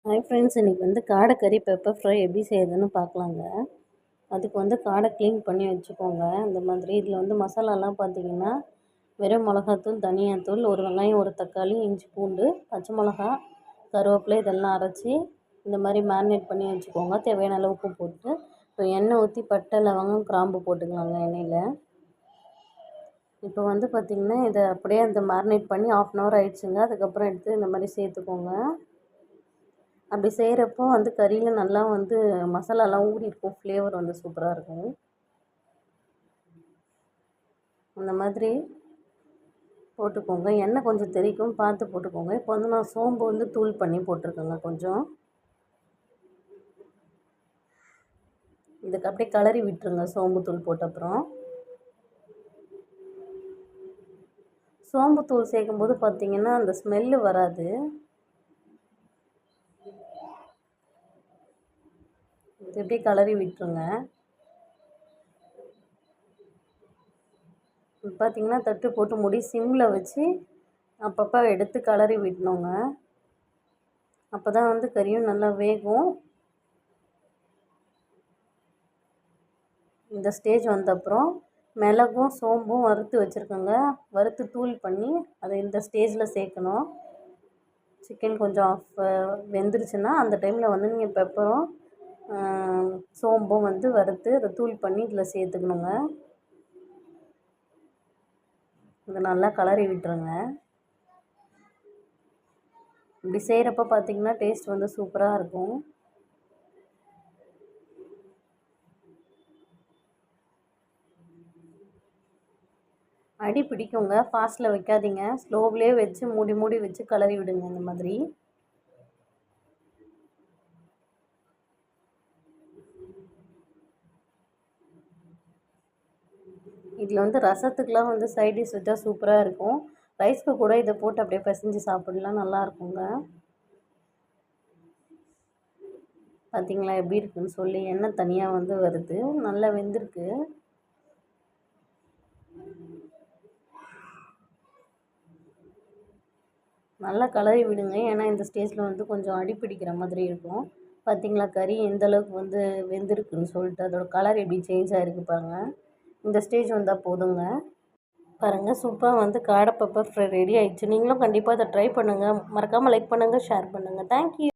Hi friends, இன்றைக்கி வந்து காடைக்கறி pepper fry எப்படி செய்யுதுன்னு பார்க்கலாங்க. அதுக்கு வந்து காடை க்ளீன் பண்ணி வச்சுக்கோங்க. இந்த மாதிரி இதில் வந்து மசாலாலாம் பார்த்தீங்கன்னா, வெறும் மிளகாத்தூள், தனியாத்தூள், ஒரு வெங்காயம், ஒரு தக்காளி, இஞ்சி பூண்டு, பச்சை மிளகா, கருவேப்பிலை இதெல்லாம் அரைச்சி இந்த மாதிரி மேரினேட் பண்ணி வச்சுக்கோங்க. தேவையான அளவு உப்பு போட்டு இப்போ எண்ணெய் ஊற்றி பட்டை, லவங்கம், கிராம்பு போட்டுக்கலாங்க எண்ணெயில். இப்போ வந்து பார்த்திங்கன்னா இதை அப்படியே அந்த மேரினேட் பண்ணி 1/2 hour ஆகிடுச்சுங்க. அதுக்கப்புறம் எடுத்து இந்த மாதிரி சேர்த்துக்கோங்க. அப்படி செய்கிறப்போ வந்து கறியில் நல்லா வந்து மசாலாலாம் ஊறியிருக்கும், ஃப்ளேவர் வந்து சூப்பராக இருக்கும். அந்த மாதிரி போட்டுக்கோங்க. எண்ணெய் கொஞ்சம் தெறிக்கும், பார்த்து போட்டுக்கோங்க. இப்போ வந்து நான் சோம்பு வந்து தூள் பண்ணி போட்டிருக்கேங்க கொஞ்சம். இதுக்கு அப்படியே கிளறி விட்டுருங்க சோம்பு தூள் போட்ட அப்புறம். சோம்பு தூள் சேர்க்கும்போது பார்த்திங்கன்னா அந்த ஸ்மெல்லு வராது. இது எப்படி கிளறி விட்டுருங்க. பார்த்திங்கன்னா தட்டு போட்டு மூடி சிம்மில் வச்சு அப்பப்போ எடுத்து கிளறி விடணுங்க. அப்போ தான் வந்து கறியும் நல்லா வேகும். இந்த ஸ்டேஜ் வந்தப்புறம் மிளகும் சோம்பும் வறுத்து வச்சுருக்கோங்க. வறுத்து தூள் பண்ணி அதை இந்த ஸ்டேஜில் சேர்க்கணும். சிக்கன் கொஞ்சம் வெந்துருச்சுன்னா அந்த டைமில் வந்து நீங்கள் பெப்பரும் சோம்பும் வந்து வறுத்து அதை தூள் பண்ணி இதில் சேர்த்துக்கணுங்க. இதை நல்லா கிளறி விட்டுருங்க. இப்படி செய்கிறப்ப பார்த்திங்கன்னா டேஸ்ட் வந்து சூப்பராக இருக்கும். அடி பிடிக்குங்க. ஃபாஸ்ட்டில் வைக்காதீங்க, ஸ்லோவிலே வச்சு மூடி மூடி வச்சு கிளறி விடுங்க. இந்த மாதிரி இதில் வந்து ரசத்துக்கெலாம் வந்து சைட் டிஷ் வச்சா சூப்பராக இருக்கும். ரைஸ்க்கு கூட இதை போட்டு அப்படியே பிசைஞ்சு சாப்பிடலாம், நல்லாயிருக்குங்க. பார்த்திங்களா எப்படி இருக்குன்னு சொல்லி எண்ணெய் தனியாக வந்து வருது, நல்லா வெந்திருக்கு. நல்லா கிளறி விடுங்க. ஏன்னா இந்த ஸ்டேஜில் வந்து கொஞ்சம் அடி பிடிக்கிற மாதிரி இருக்கும். பார்த்திங்களா கறி எந்த அளவுக்கு வந்து வெந்திருக்குன்னு சொல்லிட்டு அதோட கலர் எப்படி சேஞ்ச் ஆகிருக்கு பாருங்கள். இந்த ஸ்டேஜ் வந்தால் போதுங்க. பாருங்கள், சூப்பராக வந்து காடை பெப்பர் ஃப்ரை ரெடி ஆகிடுச்சு. நீங்களும் கண்டிப்பாக அதை ட்ரை பண்ணுங்கள். மறக்காமல் லைக் பண்ணுங்கள், ஷேர் பண்ணுங்கள். தேங்க்யூ.